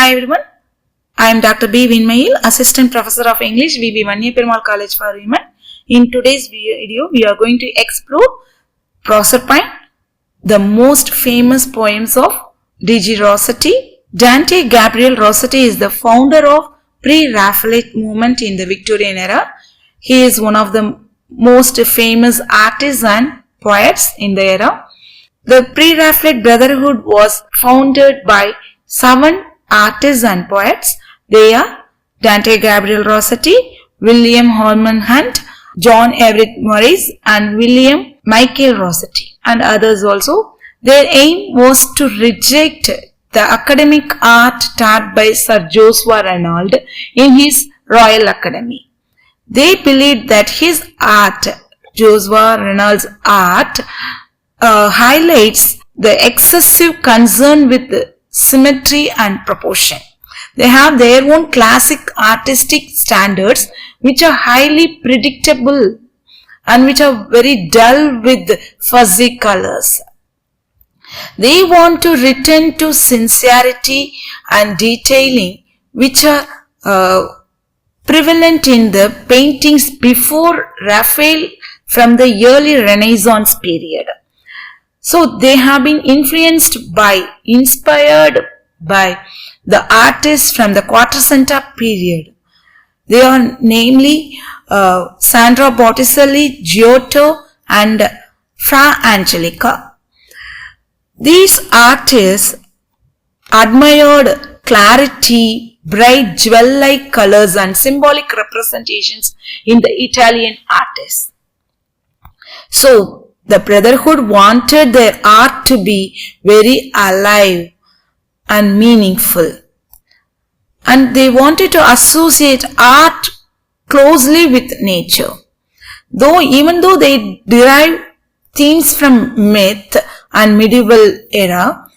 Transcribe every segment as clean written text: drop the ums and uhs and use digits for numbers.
Hi everyone, I am Dr. B. Vinmayil, Assistant Professor of English, VB Vanya Perumal College for Women. In today's video, we are going to explore Proserpine, the most famous poems of D.G.Rossettie. Dante Gabriel Rossetti is the founder of pre-Raphaelite movement in the Victorian era. He is one of the most famous artists and poets in the era. The pre-Raphaelite Brotherhood was founded by 7 artists and poets. They are Dante Gabriel Rossetti, William Holman Hunt, John Everett Morris and William Michael Rossetti and others also. Their aim was to reject the academic art taught by Sir Joshua Reynolds in his Royal Academy. They believed that his art, Joshua Reynolds' art, highlights the excessive concern with symmetry and proportion. They have their own classic artistic standards which are highly predictable and which are very dull with fuzzy colors. They want to return to sincerity and detailing which are prevalent in the paintings before Raphael from the early Renaissance period. So they have been inspired by the artists from the Quattrocenta period. They are namely Sandro Botticelli, Giotto and Fra Angelica. These artists admired clarity, bright jewel-like colors and symbolic representations in the Italian artists. So the Brotherhood wanted their art to be very alive and meaningful. And they wanted to associate art closely with nature. Even though they derive themes from myth and medieval era,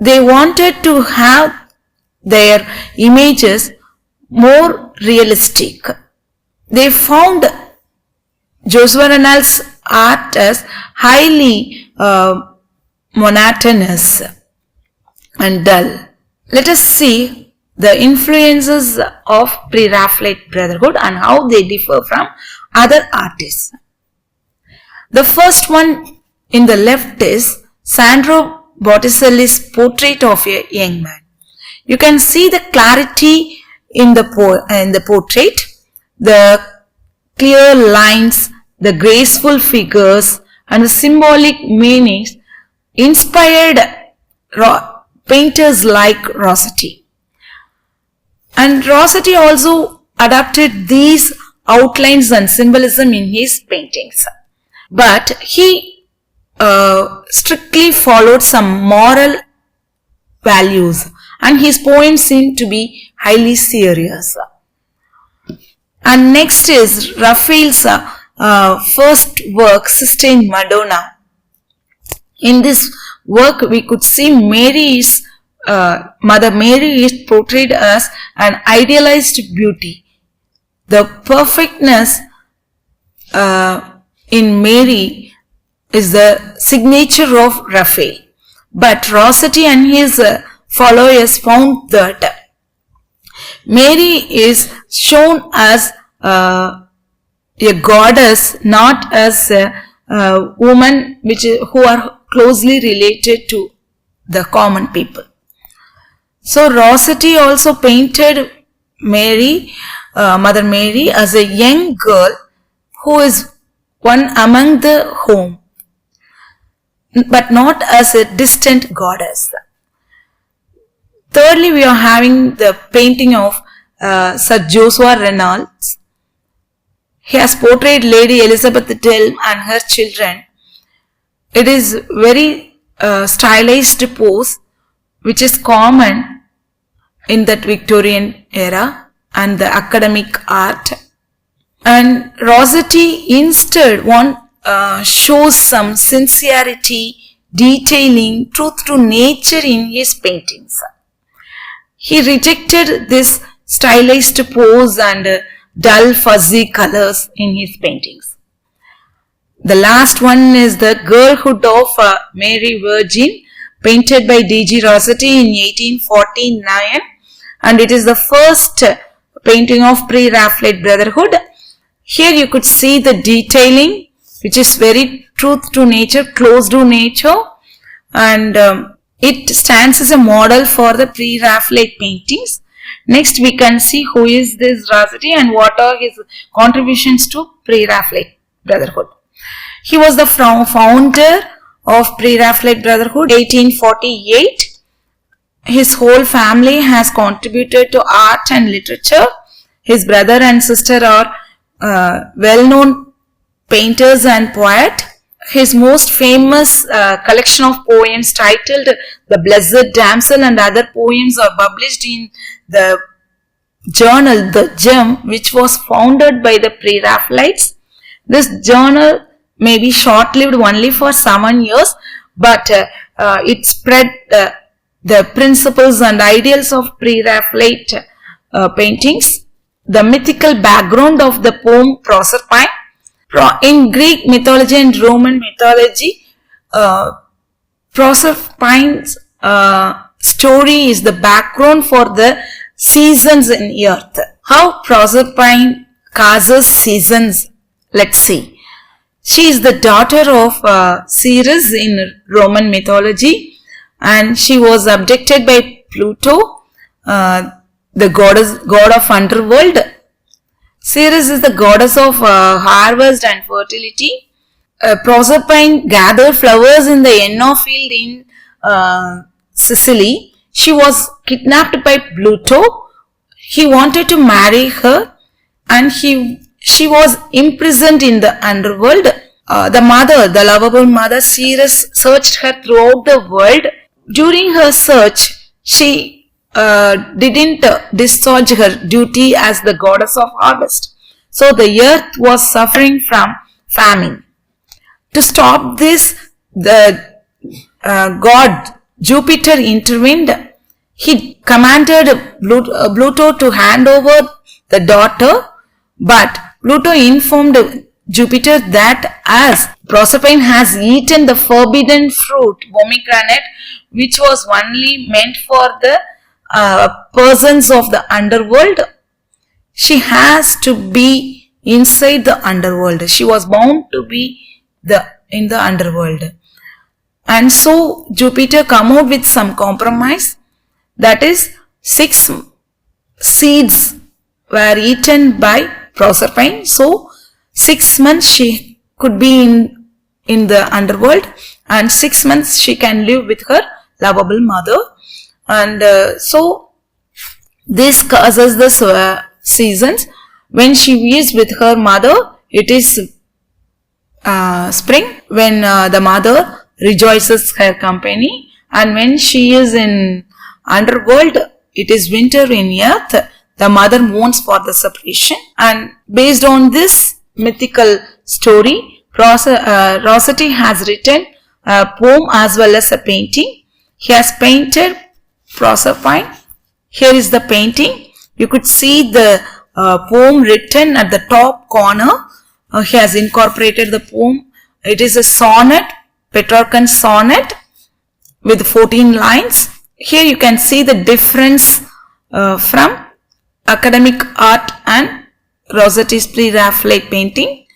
they wanted to have their images more realistic. They found Joshua Reynolds' art as highly monotonous and dull. Let us see the influences of pre-Raphaelite Brotherhood and how they differ from other artists. The first one in the left is Sandro Botticelli's portrait of a young man. You can see the clarity in the portrait, the clear lines, the graceful figures and the symbolic meanings inspired painters like Rossetti. And Rossetti also adapted these outlines and symbolism in his paintings. But he strictly followed some moral values and his poems seem to be highly serious. And next is Raphael's first work, Sistine Madonna. In this work, we could see Mother Mary is portrayed as an idealized beauty. The perfectness in Mary is the signature of Raphael. But Rossetti and his followers found that Mary is shown as a goddess, not as a woman who are closely related to the common people. So Rossetti also painted Mary, Mother Mary, as a young girl who is one among the home, but not as a distant goddess. Thirdly, we are having the painting of Sir Joshua Reynolds. He has portrayed Lady Elizabeth Delme and her children. It is very stylized pose which is common in that Victorian era and the academic art. And Rossetti instead shows some sincerity, detailing, truth to nature in his paintings. He rejected this stylized pose and dull fuzzy colors in his paintings. The last one is the girlhood of Mary Virgin, painted by D.G.Rossettie in 1849, and it is the first painting of pre-Raphaelite Brotherhood. Here you could see the detailing, which is very truth to nature, close to nature, and it stands as a model for the pre-Raphaelite paintings. Next, we can see who is this Rossetti and what are his contributions to pre-Raphaelite Brotherhood. He was the founder of pre-Raphaelite Brotherhood 1848. His whole family has contributed to art and literature. His brother and sister are well-known painters and poets. His most famous collection of poems titled The Blessed Damsel and other poems are published in the journal The Gem, which was founded by the pre-Raphaelites. This journal may be short-lived only for 7 years, but it spread the principles and ideals of pre-Raphaelite paintings. The mythical background of the poem Proserpine. In Greek mythology and Roman mythology, Proserpine's story is the background for the seasons in earth. How Proserpine causes seasons? Let's see. She is the daughter of Ceres in Roman mythology, and she was abducted by Pluto, the god of underworld. Ceres is the goddess of harvest and fertility. Proserpine gathered flowers in the Enna field in Sicily. She was kidnapped by Pluto. He wanted to marry her, and she was imprisoned in the underworld. The lovable mother Ceres, searched her throughout the world. During her search, she didn't discharge her duty as the goddess of harvest. So the earth was suffering from famine. To stop this, the god Jupiter intervened. He commanded Pluto to hand over the daughter, but Pluto informed Jupiter that as Proserpine has eaten the forbidden fruit, pomegranate, which was only meant for the persons of the underworld, she has to be inside the underworld. She was bound to be in the underworld. And so Jupiter come out with some compromise. That is, 6 seeds were eaten by Proserpine. So 6 months she could be in the underworld, and 6 months she can live with her lovable mother. And so this causes the seasons. When she is with her mother, it is spring, when the mother rejoices her company, and when she is in underworld, it is winter in earth. The mother mourns for the separation. And based on this mythical story, Rossetti has written a poem as well as a painting. He has painted Proserpine. Here is the painting. You could see the poem written at the top corner. He has incorporated the poem. It is a sonnet, Petrarchan sonnet with 14 lines. Here you can see the difference from academic art and Rossetti's pre-Raphaelite painting.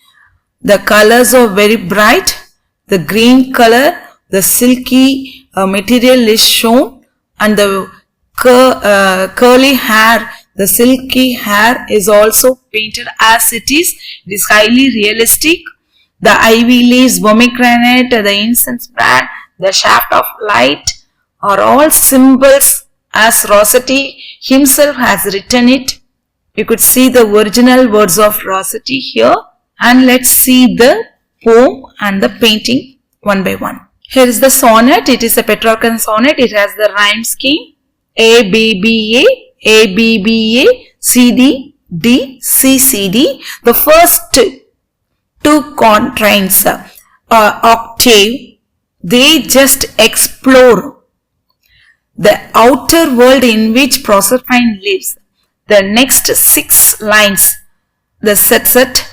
The colors are very bright. The green color, the silky material is shown, and the curly hair, the silky hair is also painted as it is. It is highly realistic. The ivy leaves, pomegranate, the incense brand, the shaft of light are all symbols as Rossetti himself has written it. You could see the original words of Rossetti here, and let's see the poem and the painting one by one. Here is the sonnet. It is a Petrarchan sonnet. It has the rhyme scheme A B B A, A B B A, C D D, C C D. The first 2 quatrains octave, they just explore the outer world in which Proserpine lives. The next 6 lines, the set,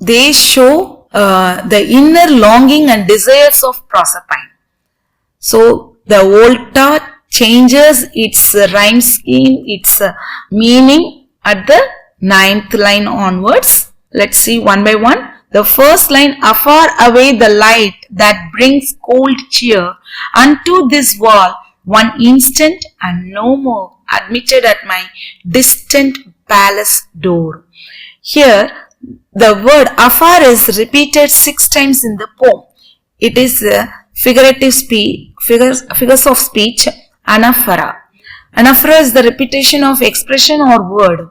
they show the inner longing and desires of Proserpine. So the volta changes its rhyme scheme, its meaning at the 9th line onwards. Let's see one by one. The first line, afar away the light that brings cold cheer unto this wall, one instant and no more, admitted at my distant palace door. Here, the word afar is repeated 6 times in the poem. It is figurative speech, figures of speech, anaphora. Anaphora is the repetition of expression or word.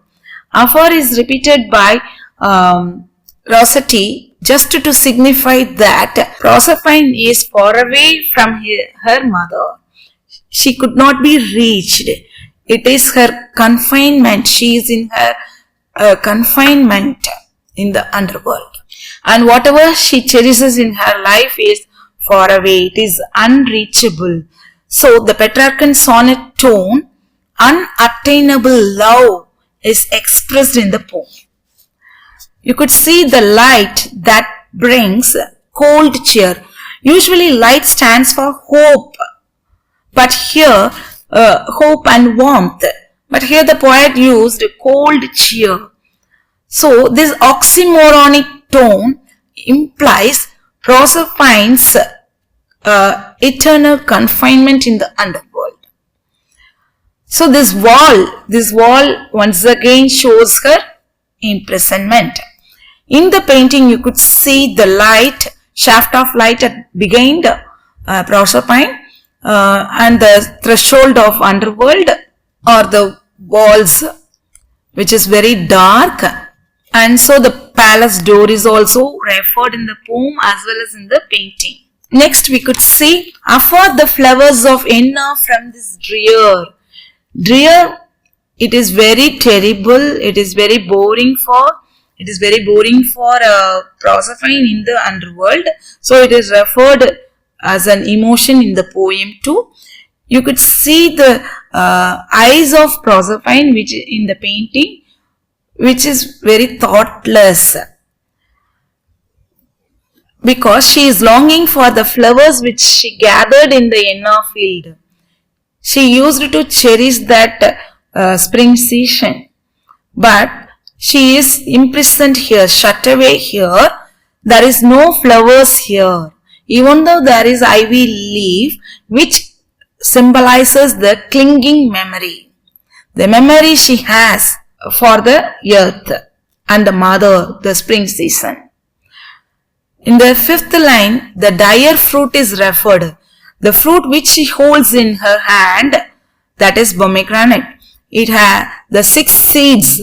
Afar is repeated by Rossetti just to signify that Proserpine is far away from her mother. She could not be reached. It is her confinement. She is in her confinement in the underworld. And whatever she cherishes in her life is far away. It is unreachable. So the Petrarchan sonnet tone, unattainable love, is expressed in the poem. You could see the light that brings cold cheer. Usually light stands for hope. But here, hope and warmth. But here the poet used cold cheer. So this oxymoronic tone implies Proserpine's eternal confinement in the underworld. So this wall once again shows her imprisonment. In the painting you could see the light, shaft of light behind Proserpine and the threshold of underworld or the walls which is very dark, and so the palace door is also referred in the poem as well as in the painting. Next we could see afar the flowers of Enna from this drear. Drear, it is very terrible, it is very boring for Proserpine in the underworld. So it is referred as an emotion in the poem too. You could see the eyes of Proserpine which in the painting, which is very thoughtless, because she is longing for the flowers which she gathered in the Enna field. She used to cherish that spring season, but she is imprisoned here, shut away here. There is no flowers here, even though there is ivy leaf which symbolizes the clinging memory. The memory she has for the earth and the mother, the spring season. In the 5th line, the dire fruit is referred. The fruit which she holds in her hand, that is pomegranate. The 6 seeds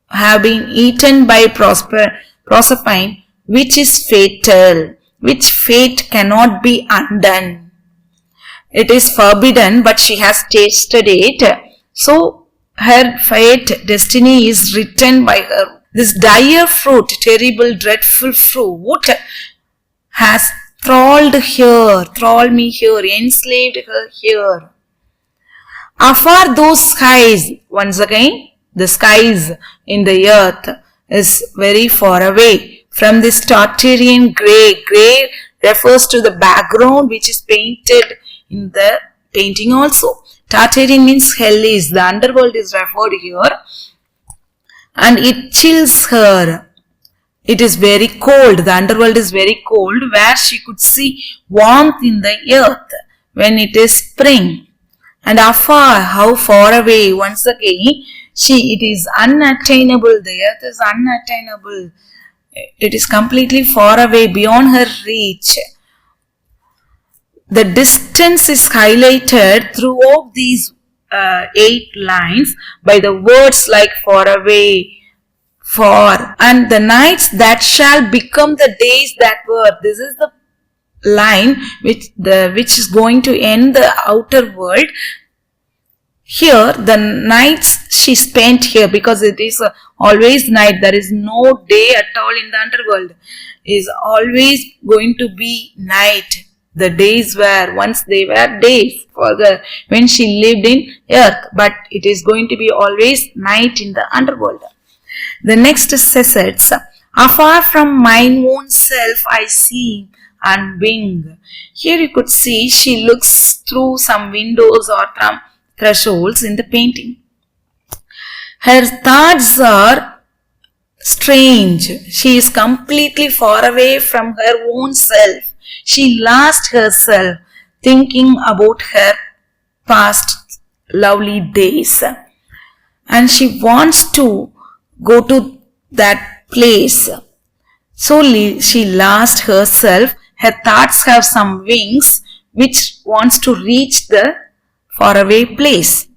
have been eaten by Proserpine, which is fatal, which fate cannot be undone. It is forbidden, but she has tasted it. So her fate, destiny is written by her. This dire fruit, terrible, dreadful fruit, has thralled me here, enslaved her here. Afar those skies, once again, the skies in the earth is very far away from this Tartarian grey. Grey refers to the background which is painted in the painting also. Tartarian means hellish, the underworld is referred here, and it chills her. It is very cold, the underworld is very cold, where she could see warmth in the earth when it is spring. And afar, how far away, once again, it is unattainable, the earth is unattainable. It is completely far away, beyond her reach. The distance is highlighted throughout these 8 lines by the words like far away, far, and the nights that shall become the days that were. This is the line which is going to end the outer world. Here the nights she spent here, because it is always night, there is no day at all in the underworld, is always going to be night. The days were, once they were days when she lived in earth, but it is going to be always night in the underworld. The next says, afar from mine own self I see and wing. Here you could see she looks through some windows or thresholds in the painting. Her thoughts are strange. She is completely far away from her own self. She lost herself thinking about her past lovely days. And she wants to go to that place. So she lost herself. Her thoughts have some wings which wants to reach the faraway place.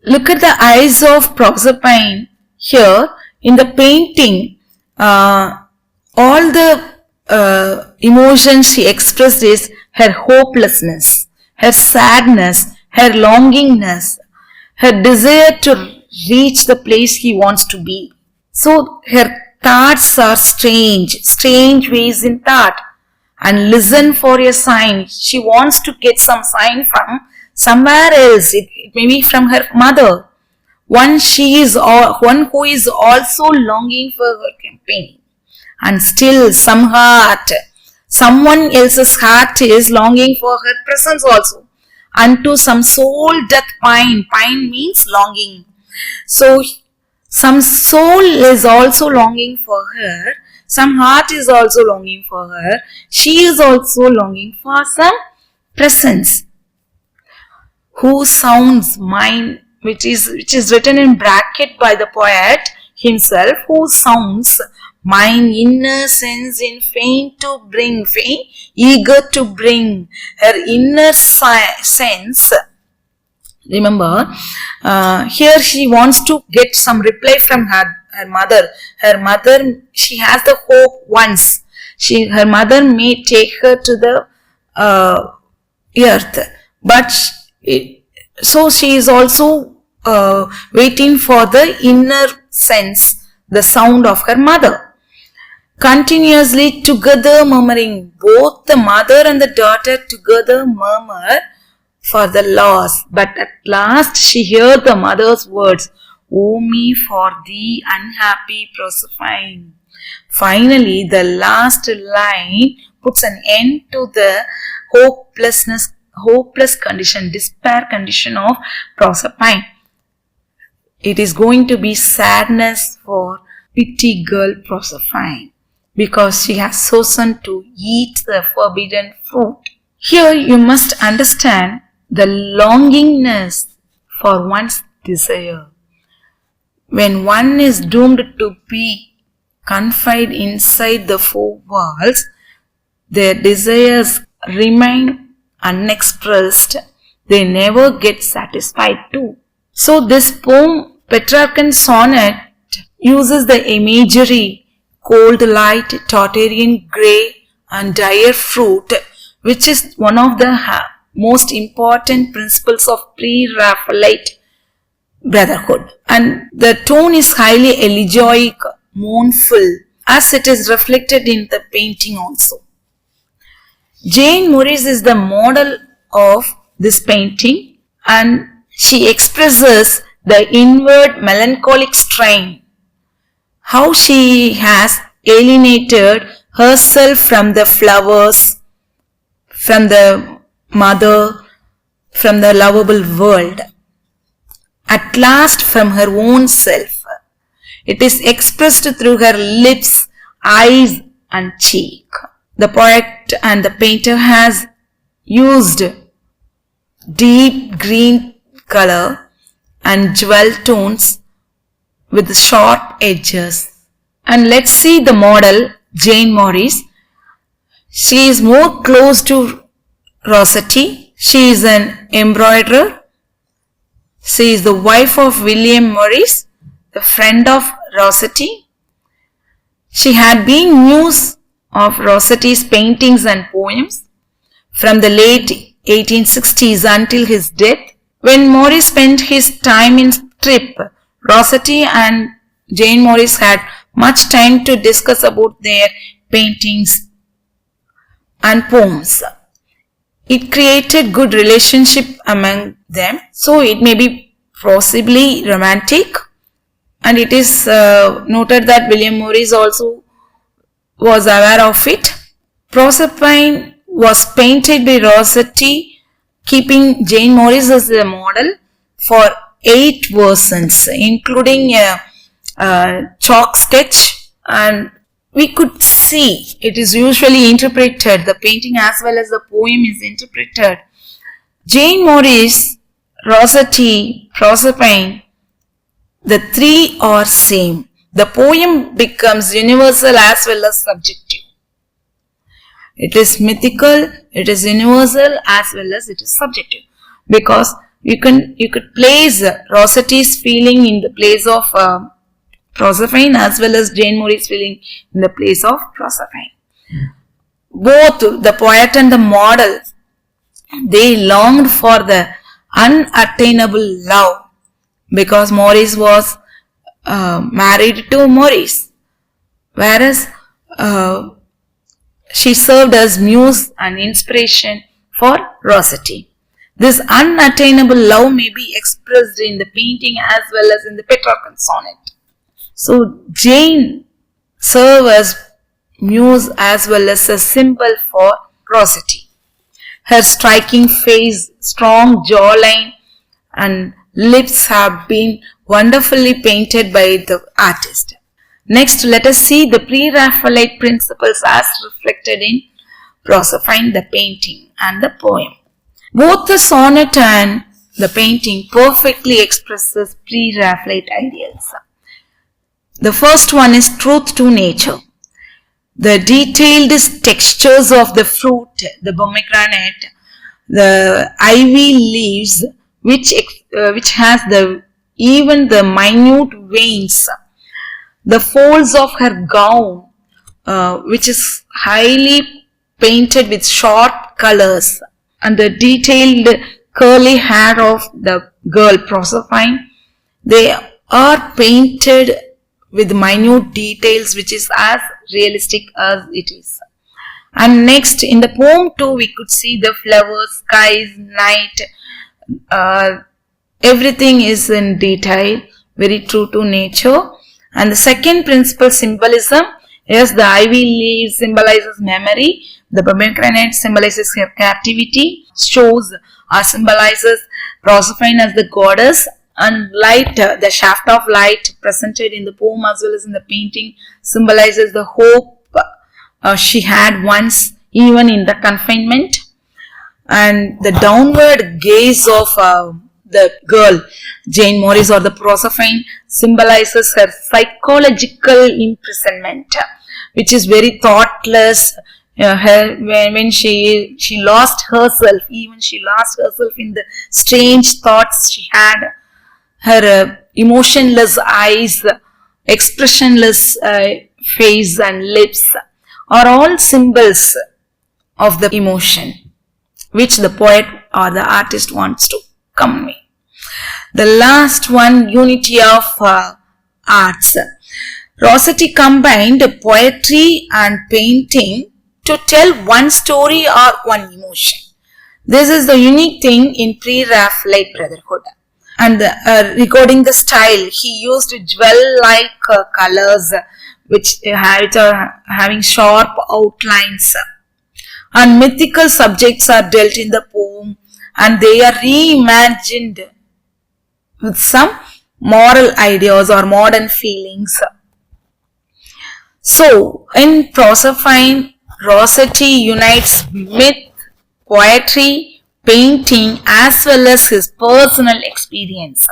Look at the eyes of Proserpine here in the painting. All the emotions she expressed is her hopelessness, her sadness, her longingness, her desire to reach the place he wants to be. So her thoughts are strange ways in thought. And listen for a sign. She wants to get some sign from somewhere else. It may be from her mother. One who is also longing for her company. And still someone else's heart is longing for her presence also. Unto some soul doth pine. Pine means longing. So some soul is also longing for her. Some heart is also longing for her. She is also longing for some presence. Whose sounds mine, which is written in bracket by the poet himself, whose sounds mine inner sense in faint, eager to bring her inner sense. Remember, here she wants to get some reply from her mother. Her mother, she has the hope once. Her mother may take her to the earth. But so she is also waiting for the inner sense, the sound of her mother. Continuously together murmuring, both the mother and the daughter together murmur for the loss. But at last she heard the mother's words, "Oh me for thee, unhappy Proserpine." Finally, the last line puts an end to the hopeless condition, despair condition of Proserpine. It is going to be sadness for pity girl Proserpine because she has chosen to eat the forbidden fruit. Here you must understand the longingness for one's desire. When one is doomed to be confined inside the four walls, their desires remain unexpressed. They never get satisfied too. So this poem, Petrarchan sonnet, uses the imagery cold light, Tartarian grey and dire fruit, which is one of the most important principles of pre-Raphaelite brotherhood. And the tone is highly elegiac, mournful, as it is reflected in the painting also. Jane Morris is the model of this painting, and she expresses the inward melancholic strain, how she has alienated herself from the flowers, from the mother, from the lovable world, at last from her own self. It is expressed through her lips, eyes and cheek. The poet and the painter has used deep green color and jewel tones with sharp edges. And let's see the model, Jane Morris. She is more close to Rossetti. She is an embroiderer. She is the wife of William Morris, the friend of Rossetti. She had been muse of Rossetti's paintings and poems from the late 1860s until his death. When Morris spent his time in trip, Rossetti and Jane Morris had much time to discuss about their paintings and poems. It created good relationship among them, so it may be possibly romantic. And it is noted that William Morris also was aware of it. Proserpine was painted by Rossetti, keeping Jane Morris as the model for 8 versions, including a chalk sketch, and we could see it is usually interpreted, the painting as well as the poem is interpreted. Jane Morris, Rossetti, Proserpine, the three are same. The poem becomes universal as well as subjective. It is mythical, it is universal as well as it is subjective. Because you could place Rossetti's feeling in the place of Proserpine as well as Jane Morris' feeling in the place of Proserpine. Both the poet and the model, they longed for the unattainable love because Morris was married to Morris, whereas she served as muse and inspiration for Rossetti. This unattainable love may be expressed in the painting as well as in the Petrarchan sonnet. So Jane served as muse as well as a symbol for Rossetti. Her striking face, strong jawline and lips have been wonderfully painted by the artist. Next, let us see the pre-Raphaelite principles as reflected in Proserpine, the painting and the poem. Both the sonnet and the painting perfectly expresses pre-Raphaelite ideals. The first one is truth to nature. The detailed textures of the fruit, the pomegranate, the ivy leaves, which has even the minute veins, the folds of her gown, which is highly painted with sharp colors, and the detailed curly hair of the girl Proserpine, they are painted with minute details which is as realistic as it is. And next, in the poem too, we could see the flowers, skies, night, everything is in detail, very true to nature. And the second principle, symbolism, is the ivy leaves symbolizes memory, the pomegranate symbolizes her captivity, shows or symbolizes Proserpine as the goddess, and light, the shaft of light presented in the poem as well as in the painting, symbolizes the hope she had once even in the confinement. And the downward gaze of the girl Jane Morris or the Proserpine symbolizes her psychological imprisonment, which is very thoughtless. When she lost herself, even she lost herself in the strange thoughts she had. Her emotionless eyes, expressionless face and lips are all symbols of the emotion which the poet or the artist wants to convey. The last one, unity of arts. Rossetti combined poetry and painting to tell one story or one emotion. This is the unique thing in pre-Raphaelite Brotherhood. And regarding the style, he used jewel-like colors which are having sharp outlines. And mythical subjects are dealt in the poem and they are reimagined with some moral ideas or modern feelings. So, in Proserpine, Rossetti unites myth, poetry, painting as well as his personal experience.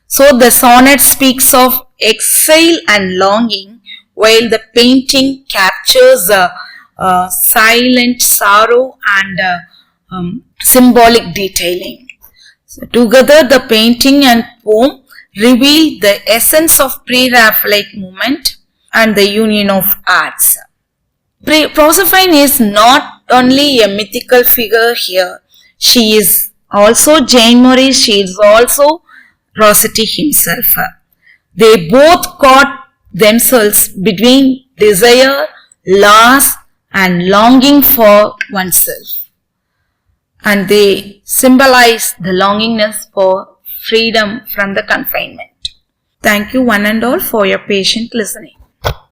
So, the sonnet speaks of exile and longing, while the painting captures silent sorrow and symbolic detailing. So, together, the painting and poem reveal the essence of pre-Raphaelite movement and the union of arts. Proserpine is not only a mythical figure here. She is also Jane Morris, she is also Rossetti himself. They both caught themselves between desire, loss and longing for oneself. And they symbolize the longingness for freedom from the confinement. Thank you one and all for your patient listening.